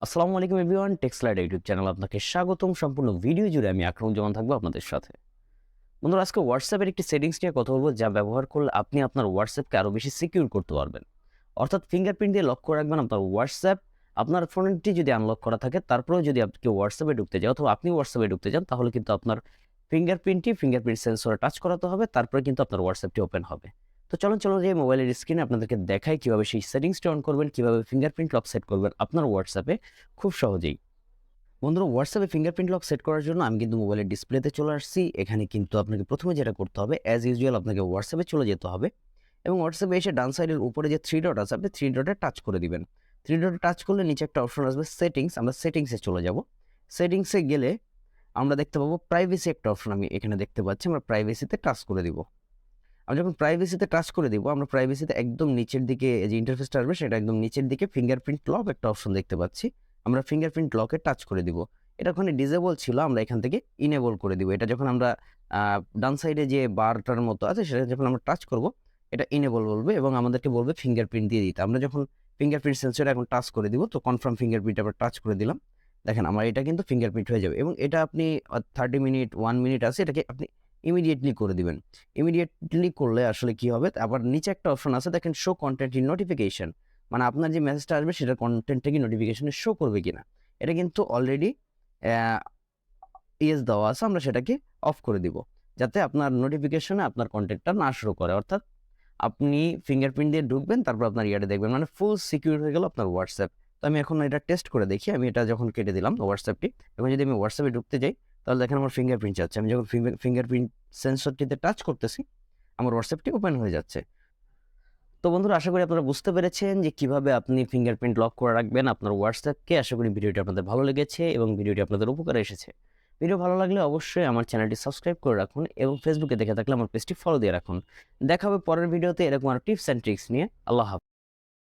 আসসালামু আলাইকুম everyone, টেক্সলাইট YouTube channel আপনাকে স্বাগতম। সম্পূর্ণ ভিডিও জুড়ে আমি আকরামুজ্জামান থাকবো আপনাদের সাথে। বন্ধুরা, আজকে হোয়াটসঅ্যাপের একটি সেটিংস নিয়ে কথা বলবো, যা ব্যবহার করলে আপনি আপনার হোয়াটসঅ্যাপকে আরও বেশি সিকিউর করতে পারবেন। অর্থাৎ ফিঙ্গারপ্রিন্ট দিয়ে লক করে রাখবেন আপনার হোয়াটসঅ্যাপ। আপনার ফোনটি যদি আনলক করা থাকে, তারপরেও যদি আপনি হোয়াটসঅ্যাপে ঢুকতে যান অথবা আপনি হোয়াটসঅ্যাপে ঢুকতে যান, তাহলে কিন্তু আপনার ফিঙ্গারপ্রিন্ট সেন্সরে টাচ করাতে হবে, তারপরে কিন্তু আপনার হোয়াটসঅ্যাপটি ওপেন হবে। তো চলুন যে মোবাইলের স্ক্রিনে আপনাদেরকে দেখাই কিভাবে সেই সেটিংসটি অন করবেন, কিভাবে ফিঙ্গারপ্রিন্ট লক সেট করবেন আপনার হোয়াটসঅ্যাপে খুব সহজেই। বন্ধুরা, হোয়াটসঅ্যাপে ফিঙ্গারপ্রিন্ট লক সেট করার জন্য আমি কিন্তু মোবাইলের ডিসপ্লেতে চলে আসছি। এখানে কিন্তু আপনাকে প্রথমে যেটা করতে হবে, অ্যাজ ইউজুয়াল আপনাকে হোয়াটসঅ্যাপে চলে যেতে হবে এবং হোয়াটসঅ্যাপে এসে ডান সাইডের উপরে যে থ্রি ডট আছে, আপনি থ্রি ডটে টাচ করে দিবেন। থ্রি ডটে টাচ করলে নিচে একটা অপশন আসবে সেটিংস। আমরা সেটিংসে চলে যাব। সেটিংসে গেলে আমরা দেখতে পাবো প্রাইভেসি একটা অপশন আমি এখানে দেখতে পাচ্ছি। আমরা প্রাইভেসিতে টাচ করে দিব। আমি যখন প্রাইভেসিতে টাচ করে দিব, আমরা প্রাইভেসিতে একদম নিচের দিকে যে ইন্টারফেসটা আসবে, সেটা একদম নিচের দিকে ফিঙ্গারপ্রিন্ট লক একটা অপশন দেখতে পাচ্ছি। আমরা ফিঙ্গারপ্রিন্ট লকে টাচ করে দিব। এটা ওখানে ডিসেবল ছিল, আমরা এখান থেকে ইনেবল করে দিব। এটা যখন আমরা ডান সাইডে যে বারটার মতো আছে, সেটা যখন আমরা টাচ করব, এটা ইনেবল বলবে এবং আমাদেরকে বলবে ফিঙ্গারপ্রিন্ট দিয়ে দিতে। আমরা যখন ফিঙ্গারপ্রিন্ট সেন্সরে এখন টাচ করে দিব, তো কনফার্ম ফিঙ্গারপ্রিন্ট আবার টাচ করে দিলাম। দেখেন আমার এটা কিন্তু ফিঙ্গারপ্রিন্ট হয়ে যাবে এবং এটা আপনি 30 মিনিট 1 মিনিট আছে, এটাকে আপনি ইমিডিয়েটলি করে দিবেন। ইমিডিয়েটলি করলে আসলে কি হবে, আবার নিচে একটা অপশন আছে দেখেন, শো কন্টেন্ট ইন নোটিফিকেশন। মানে আপনার যে মেসেজটা আসবে সেটার কন্টেন্টটা কি নোটিফিকেশনে শো করবে কিনা। এটা কিন্তু অলরেডি ইয়েস দেওয়া আছে, আমরা সেটাকে অফ করে দিব, যাতে আপনার নোটিফিকেশনে আপনার কন্টেন্টটা না শো করে। অর্থাৎ আপনি ফিঙ্গারপ্রিন্ট দিয়ে ঢুকবেন, তারপর আপনার ইয়ারে দেখবেন, মানে ফুল সিকিউর হয়ে গেল আপনার হোয়াটসঅ্যাপ। তো আমি এখন এটা টেস্ট করে দেখি। আমি এটা যখন কেটে দিলাম হোয়াটসঅ্যাপটি, এখন যদি আমি হোয়াটসঅ্যাপে ঢুকতে যাই, তাহলে দেখেন আমার ফিঙ্গারপ্রিন্ট যাচ্ছে। আমি যখন ফিঙ্গারপ্রিন্ট সেন্সরটিতে টাচ করতেছি, আমার হোয়াটসঅ্যাপটি ওপেন হয়ে যাচ্ছে। তো বন্ধুরা, আশা করি আপনারা বুঝতে পেরেছেন যে কিভাবে আপনি ফিঙ্গারপ্রিন্ট লক করে রাখবেন আপনার হোয়াটসঅ্যাপকে। আশা করি ভিডিওটি আপনাদের ভালো লেগেছে এবং ভিডিওটি আপনাদের উপকারে এসেছে। ভিডিও ভালো লাগলে অবশ্যই আমার চ্যানেলটি সাবস্ক্রাইব করে রাখুন এবং ফেসবুকে দেখে থাকলে আমার পেজটি ফলো দিয়ে রাখুন। দেখা হবে পরের ভিডিওতে এরকম আরো টিপস অ্যান্ড ট্রিক্স নিয়ে। আল্লাহ হাফেজ।